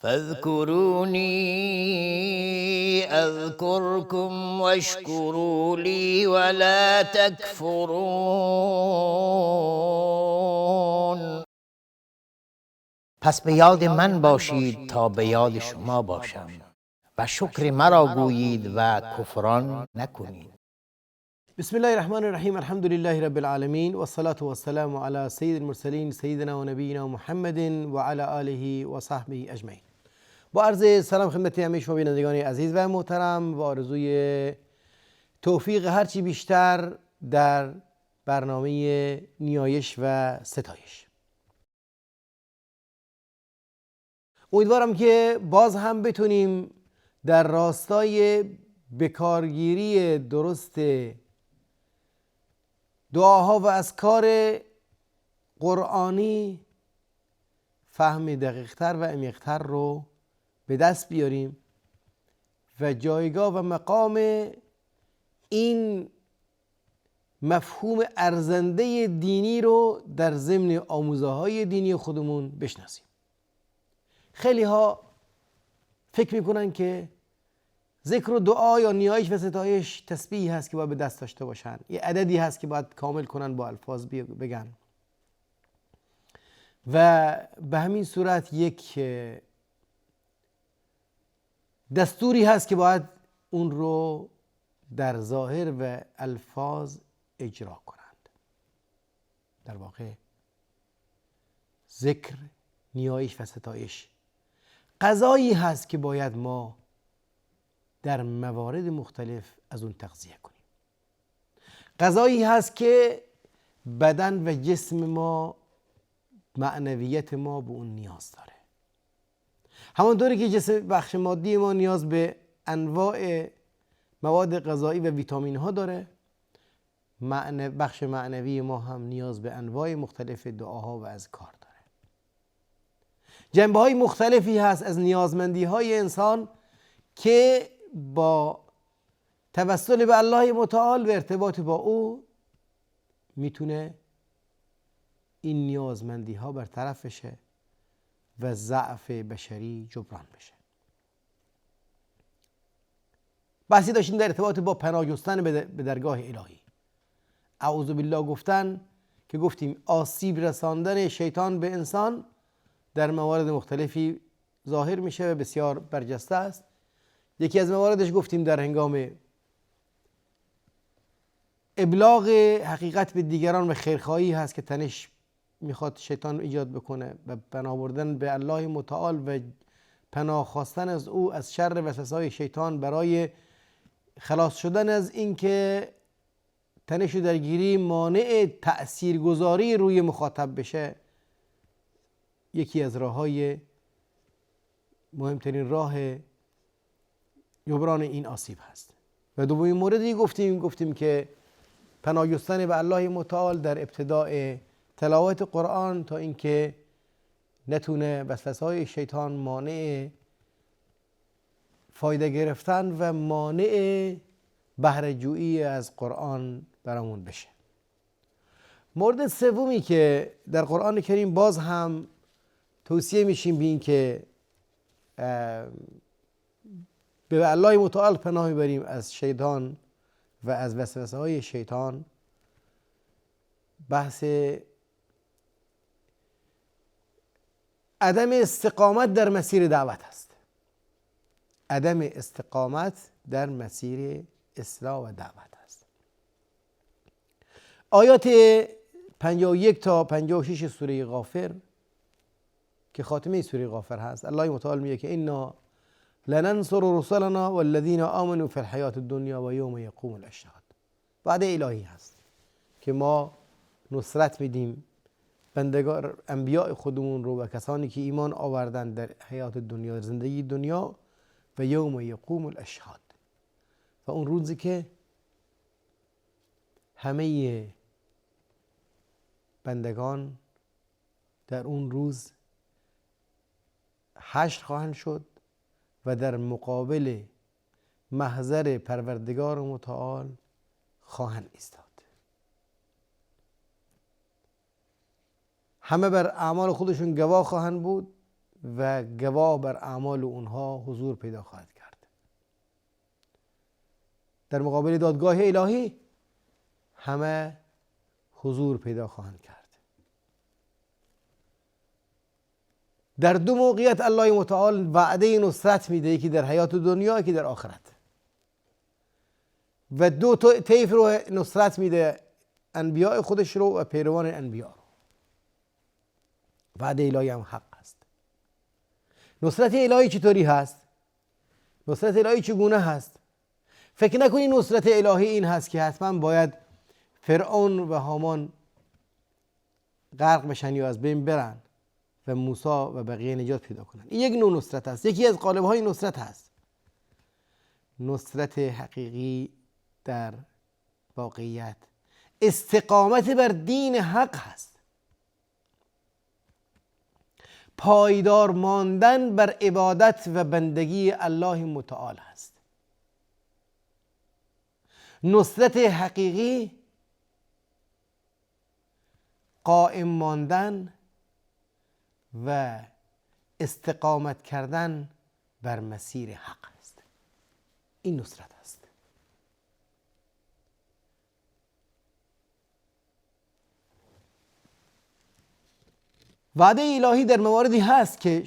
فاذكروني اذكركم واشکروا لی ولا تکفرون. پس به یاد من باشید تا به یاد شما باشم و شکر مرا گویید و کفران نکنید. بسم الله الرحمن الرحیم. الحمد لله رب العالمین و الصلاة والسلام علی سید المرسلین سیدنا و نبینا محمد و علی آله و صحبه اجمعین. با عرض سلام خدمت همه شما بینندگان عزیز و محترم و آرزوی توفیق هرچی بیشتر در برنامه نیایش و ستایش. امیدوارم که باز هم بتونیم در راستای بکارگیری درست دعاها و اذکار قرآنی فهم دقیقتر و عمیقتر رو به دست بیاریم و جایگاه و مقام این مفهوم ارزنده دینی رو در ضمن آموزه‌های دینی خودمون بشناسیم. خیلی ها فکر میکنن که ذکر و دعا یا نیایش و ستایش تسبیحی هست که باید به دست داشته باشن، یه عددی هست که باید کامل کنن با الفاظ بگن و به همین صورت یک دستوری هست که باید اون رو در ظاهر و الفاظ اجرا کنند. در واقع ذکر، نیایش و ستایش قضایی هست که باید ما در موارد مختلف از اون تغذیه کنیم. غذایی هست که بدن و جسم ما، معنویت ما به اون نیاز داره. همانطوری که جسم بخش مادی ما نیاز به انواع مواد غذایی و ویتامین ها داره، بخش معنوی ما هم نیاز به انواع مختلف دعاها و اذکار داره. جنبه های مختلفی هست از نیازمندی های انسان که با توسل به الله متعال و ارتباط با او میتونه این نیازمندی ها برطرف بشه و ضعف بشری جبران بشه. بحثی داشتیم در ارتباط با پناه جستن به درگاه الهی. اعوذ بالله گفتن که گفتیم آسیب رساندن شیطان به انسان در موارد مختلفی ظاهر میشه و بسیار برجسته است. یکی از مواردش گفتیم در هنگام ابلاغ حقیقت به دیگران و خیرخواهی هست که تنش میخواد شیطان ایجاد بکنه و پناه بردن به الله متعال و پناه خواستن از او از شر وسوسه‌های شیطان برای خلاص شدن از این که تنش و درگیری مانع تأثیرگذاری روی مخاطب بشه، یکی از راه‌های مهمترین راه جبران این آسیب هست. و دومین موردی گفتیم که پناه جستن به الله متعال در ابتداء تلاوت قرآن تا اینکه نتونه وسوسه‌های شیطان مانع فایده گرفتن و مانع بهره جویی از قرآن برامون بشه. مورد سومی که در قرآن کریم باز هم توصیه میشیم به این که به الله متعال پناه میبریم از شیطان و از وسوسه‌های شیطان، بحث عدم استقامت در مسیر دعوت است. عدم استقامت در مسیر اصلاح و دعوت است. آیات 51 تا 56 سوره غافر که خاتمه سوره غافر هست، الله متعال میگه که انا لننصر رسلنا والذین آمنوا فی الحیاة الدنیا و یوم یقوم الاشهاد. وعده الهی هست که ما نصرت میدیم بندگان انبیاء خودمون رو و کسانی که ایمان آوردن در حیات دنیا، در زندگی دنیا، و یوم یقوم الاشهاد، و اون روزی که همه بندگان در اون روز حشر خواهند شد و در مقابل محضر پروردگار متعال خواهند ایستاد. همه بر اعمال خودشون گواه خواهند بود و گواه بر اعمال اونها حضور پیدا خواهد کرد. در مقابل دادگاه الهی همه حضور پیدا خواهند کرد. در دو موقعیت الله متعال وعده نصرت میده، یکی در حیات دنیا، یکی در آخرت، و دو طیف رو نصرت میده، انبیاء خودش رو و پیروان انبیاء رو. وعده الهی هم حق است. نصرت الهی چطوری هست؟ نصرت الهی چگونه هست؟ فکر نکنی نصرت الهی این هست که حتما باید فرعون و هامان غرق بشن یا از بین برن و موسی و بقیه نجات پیدا کنن. این یک نوع نصرت است، یکی از قالب‌های نصرت هست. نصرت حقیقی در واقعیت استقامت بر دین حق هست، پایدار ماندن بر عبادت و بندگی الله متعال هست. نصرت حقیقی قائم ماندن و استقامت کردن بر مسیر حق است. این نصرت است. وعده الهی در مواردی هست که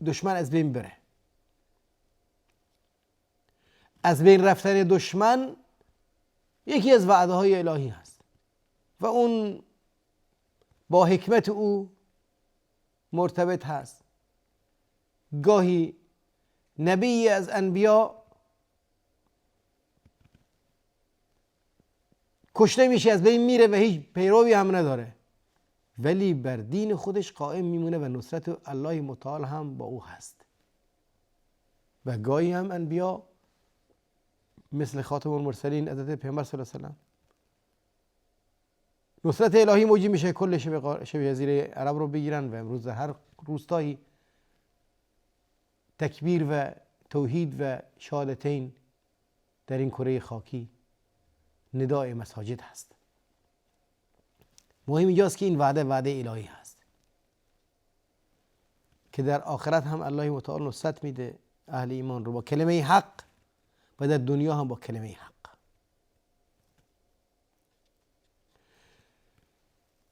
دشمن از بین بره. از بین رفتن دشمن یکی از وعده های الهی هست و اون با حکمت او مرتبط هست. گاهی نبی از انبیا کشته میشه، از بین میره و هیچ پیروی هم نداره، ولی بر دین خودش قائم میمونه و نصرت الله متعال هم با او هست. و گاهی هم انبیا مثل خاتم المرسلین حضرت پیامبر صلی الله علیه و سلم نصرت الهی موجب میشه کل شبه جزیره عرب رو بگیرن و امروز هر روستایی تکبیر و توحید و شهادتین در این کره خاکی ندای مساجد هست. مهم اینجاست که این وعده الهی هست که در آخرت هم الله متعال نصرت میده اهل ایمان رو با کلمه حق و در دنیا هم با کلمه حق.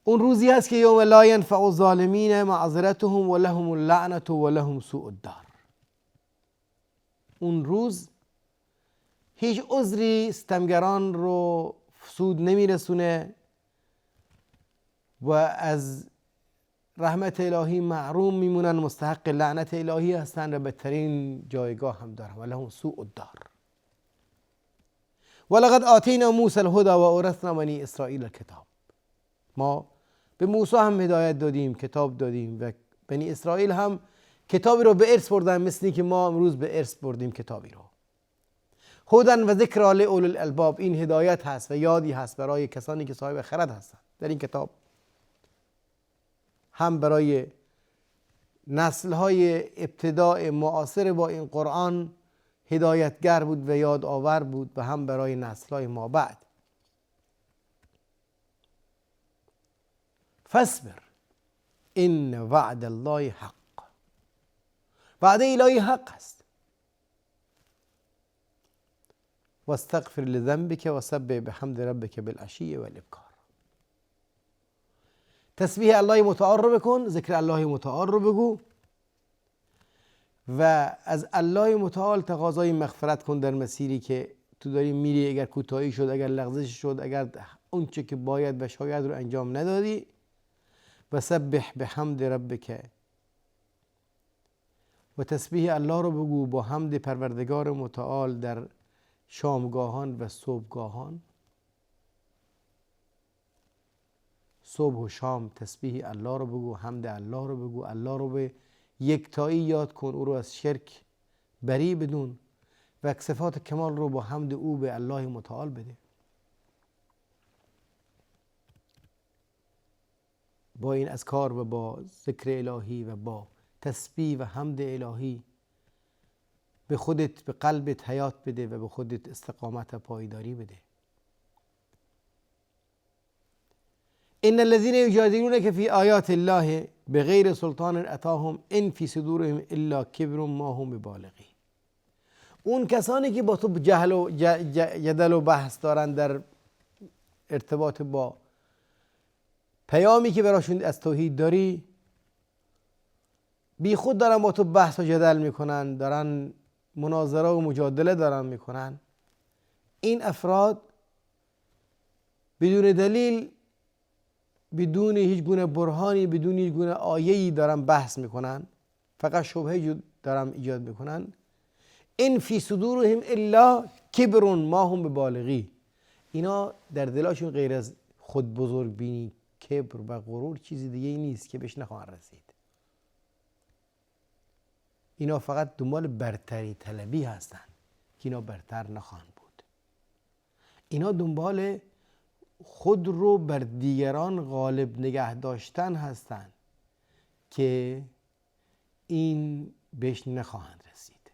اون روزی هست که یوم لا ینفع الظالمین معذرتهم و لهم اللعنة و لهم سوء الدار. اون روز هیچ عذری ستمگران رو سود نمیرسونه و از رحمت الهی محروم میمونن، مستحق لعنت الهی هستن و بدترین جایگاه هم دارن. و لهم سوء الدار. ولقد آتینا موسی الهدى و اورثنا بنی اسرائیل الکتاب. ما به موسی هم هدایت دادیم، کتاب دادیم و بنی اسرائیل هم کتابی رو به ارث بردن، مثلی که ما امروز به ارث بردیم کتابی رو. هدی و ذکر لأولی الالباب. این هدایت هست و یادی هست برای کسانی که صاحب خرد هستند. در این کتاب هم برای نسل‌های ابتداء معاصر با این قرآن هدایتگر بود و یادآور بود و هم برای نسل‌های ما بعد. فاصبر ان وعد الله حق. وعده الهی حق است. واستغفر لذنبك وسبح بحمد ربك بالعشی والابکار. تسبیح الله متعال رو بکن، ذکر الله متعال رو بگو و از الله متعال تقاضای مغفرت کن در مسیری که تو داری میری. اگر کوتاهی شد، اگر لغزش شد، اگر اون چه که باید و شاید رو انجام ندادی، و سبح بحمد ربک، و تسبیح الله رو بگو با حمد پروردگار متعال در شامگاهان و صبحگاهان. صبح و شام تسبیح الله رو بگو، حمد الله رو بگو، الله رو به یکتایی یاد کن، او رو از شرک بری بدون و صفات کمال رو با حمد او به الله متعال بده. با این اذکار و با ذکر الهی و با تسبیح و حمد الهی به خودت، به قلبت حیات بده و به خودت استقامت و پایداری بده. ان الذين يجادلونك في آیات الله به غیر سلطان اتاهم ان فی صدورهم الا کبر ما هم ببالغی. اون کسانی که با تو جهل و جدل و بحث دارن در ارتباط با پیامی که براشون از توحید داری، بی خود دارن با تو بحث و جدل میکنن، دارن مناظره و مجادله دارن میکنن، این افراد بدون دلیل، بدون هیچ گونه برهانی، بدون هیچ گونه آیه‌ای دارن بحث میکنن، فقط شبهه دارن ایجاد میکنن. ان فی صدورهم الا کبر ما هم ببالغی. اینا در دلاشون غیر از خود بزرگ بینی، کبر و غرور چیزی دیگه ای نیست که بهش نخواهند رسید. اینا فقط دنبال برتری طلبی هستند که اینا برتر نخواهند بود. اینا دنبال خود رو بر دیگران غالب نگه داشتن هستند که این بهش نخواهند رسید.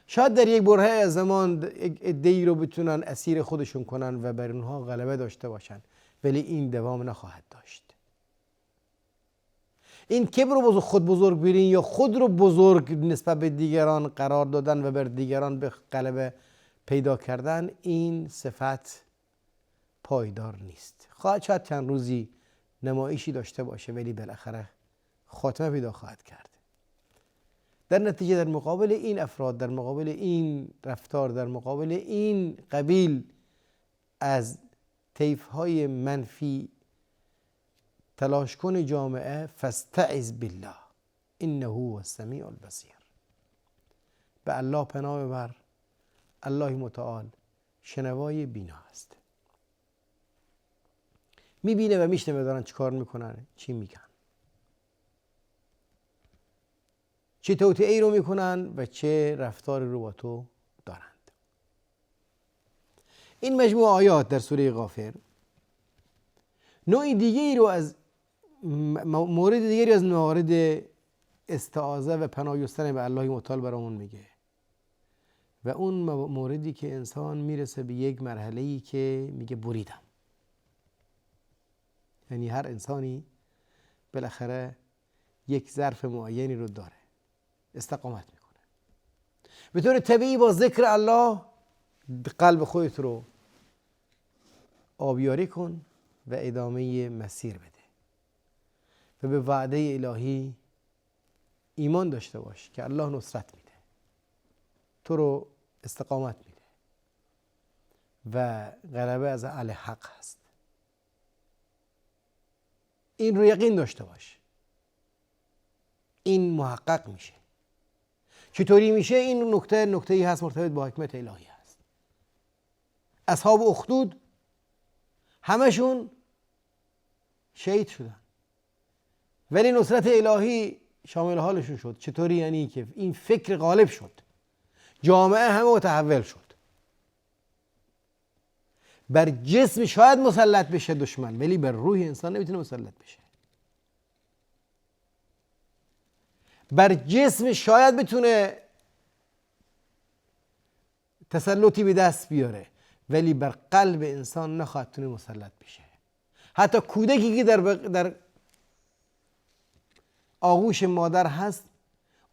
شاید در یک برهه از زمان عده‌ای رو بتونن اسیر خودشون کنن و بر اونها غلبه داشته باشن، ولی این دوام نخواهد داشت. این کبر و خود بزرگ بینی یا خود رو بزرگ نسبت به دیگران قرار دادن و بر دیگران به غلبه پیدا کردن، این صفت پایدار نیست. شاید چند روزی نمایشی داشته باشه، ولی بالاخره خاتمه پیدا خواهد کرد. در نتیجه در مقابل این افراد، در مقابل این رفتار، در مقابل این قبیل از طیف‌های منفی تلاش کن جامعه، فاستعذ بالله انه هو السمیع البصیر. به الله پناه ببر، الله متعال شنوای بینا است. میبینه و میشنوه دارن چی کار میکنن، چی میگن، چه توطئه‌ای رو میکنن و چه رفتاری رو با تو دارند. این مجموعه آیات در سوره غافر نوع دیگری رو از مورد دیگری از موارد استعاذه و پناه جستن به الله متعال برامون میگه، و اون موردی که انسان میرسه به یک مرحله‌ای که میگه بریدم. یعنی هر انسانی بالاخره یک ظرف معینی رو داره، استقامت میکنه. به طور طبیعی با ذکر الله قلب خودت رو آبیاری کن و ادامه مسیر بده و به وعده الهی ایمان داشته باش که الله نصرت میده، تو رو استقامت میده و غلبه از اهل حق هست. این رو یقین داشته باش، این محقق میشه. چطوری میشه؟ این نکته‌ای هست مرتبط با حکمت الهی هست. اصحاب اخدود همشون شهید شدن، ولی نصرت الهی شامل حالشون شد. چطوری؟ یعنی که این فکر غالب شد، جامعه همه متحول شد. بر جسم شاید مسلط بشه دشمن، ولی بر روح انسان نمیتونه مسلط بشه. بر جسم شاید بتونه تسلطی به دست بیاره، ولی بر قلب انسان نخواهد تونه مسلط بشه. حتی کودکی که در آغوش مادر هست،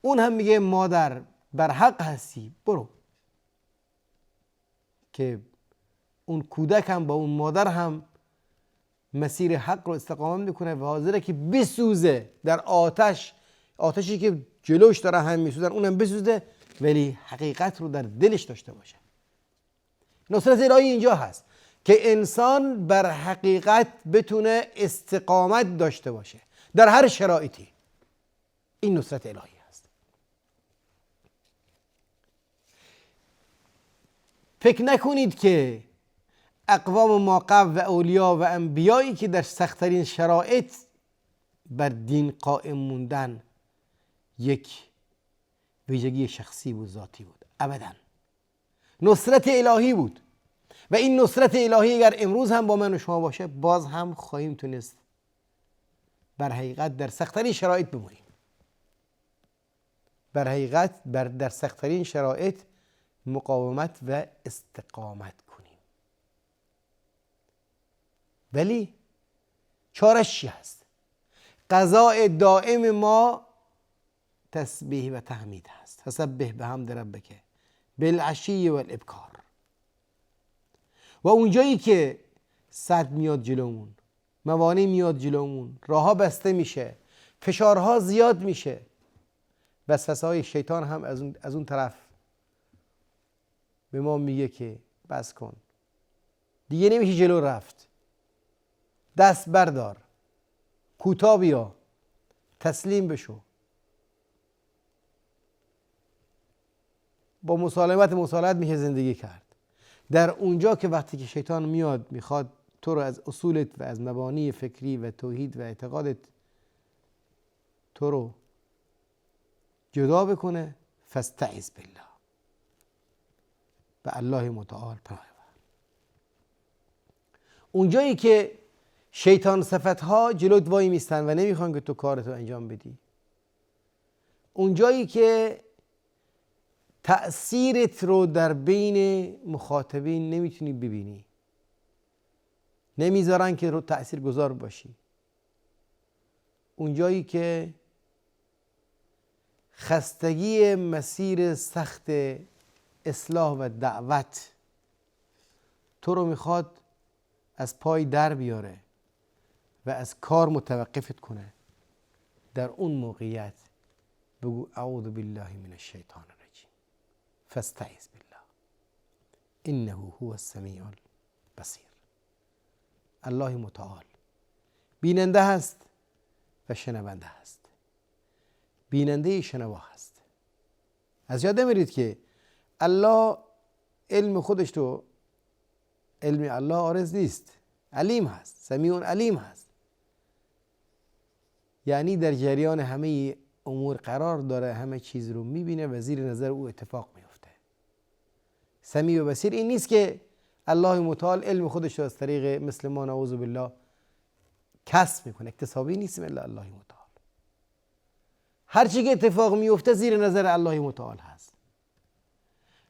اون هم میگه مادر بر حق هستی، برو. که اون کودک هم با اون مادر هم مسیر حق رو استقامت میکنه و حاضره که بسوزه در آتشی که جلوش داره هم میسوزن، اونم بسوزه، ولی حقیقت رو در دلش داشته باشه. نصرت الهی اینجا هست که انسان بر حقیقت بتونه استقامت داشته باشه در هر شرایطی. این نصرت الهی هست. فکر نکنید که اقوام ماقب و اولیاء و انبیایی که در سخت‌ترین شرایط بر دین قائم موندن یک ویژگی شخصی بود، ذاتی بود. ابداً نصرت الهی بود و این نصرت الهی اگر امروز هم با من و شما باشه، باز هم خواهیم تونست بر حقیقت در سخت‌ترین شرایط بمونیم. بر حقیقت در سخت‌ترین شرایط مقاومت و استقامت کنیم. ولی چارش چی هست؟ غذای دائم ما تسبیح و تحمید هست. فسبح بحمد ربک بالعشی و الابکار. و اونجایی که صد میاد جلومون، موانع میاد جلومون، راهها بسته میشه، فشارها زیاد میشه، وسوسه‌های شیطان هم از اون طرف به ما میگه که بس کن، دیگه نمیشه جلو رفت، دست بردار، کوتاه بیا، تسلیم بشو. با مسالمت میشه زندگی کرد. در اونجا که وقتی که شیطان میاد میخواد تو رو از اصولت و از مبانی فکری و توحید و اعتقادت تو رو جدا بکنه، فاستعذ بالله، به الله متعال پناه بر. اونجایی که شیطان صفتها جلوت وای میستن و نمیخوان که تو کارتو انجام بدی، اونجایی که تأثیرت رو در بین مخاطبین نمیتونی ببینی، نمیذارن که رو تأثیر گذار باشی، اونجایی که خستگی مسیر سخت اصلاح و دعوت تو رو میخواد از پای در بیاره و از کار متوقفت کنه، در اون موقعیت بگو اعوذ بالله من الشیطان الرجیم، فاستعذ بالله انه هو السمیع البصیر. الله متعال بیننده هست و شنونده هست، بیننده شنوا هست. از یاد نمیرید که الله علم خودش تو علم الله عارض نیست، علیم هست، سمیع علیم هست، یعنی در جریان همه امور قرار داره، همه چیز رو میبینه و زیر نظر او اتفاق میفته. سمیع و بصیر این نیست که الله متعال علم خودش رو از طریق مثل ما نعوذ بالله کسب میکنه، اکتسابی نیست. الا الله متعال هر چی که اتفاق میفته زیر نظر الله متعال هست،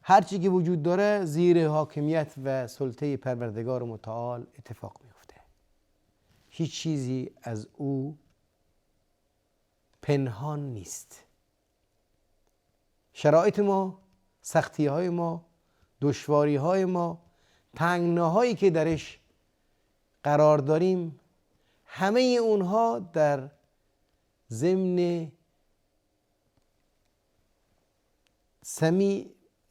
هر چی که وجود داره زیر حاکمیت و سلطه پروردگار متعال اتفاق میفته. هیچ چیزی از او پنهان نیست. شرایط ما، سختی های ما، دشواری های ما، تنگناهایی که درش قرار داریم، همه اونها در ضمن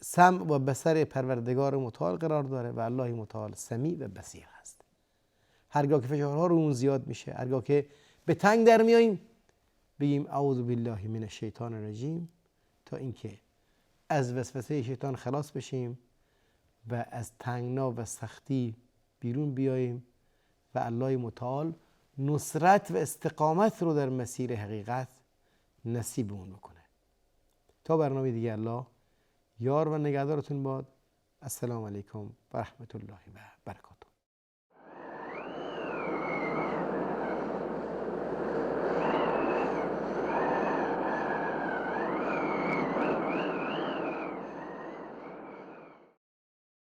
سمع و بصر پروردگار متعال قرار داره و الله متعال سمیع و بصیر هست. هرگاه که فشارها رو اون زیاد میشه، هرگاه که به تنگ در میاییم، بگیم اعوذ بالله من الشیطان الرجیم تا اینکه از وسوسه شیطان خلاص بشیم و از تنگنا و سختی بیرون بیاییم و الله متعال نصرت و استقامت رو در مسیر حقیقت نصیبمون بکنه. تا برنامه دیگه الله یار و نگهدارتون باد. السلام علیکم و رحمت الله و برکاته.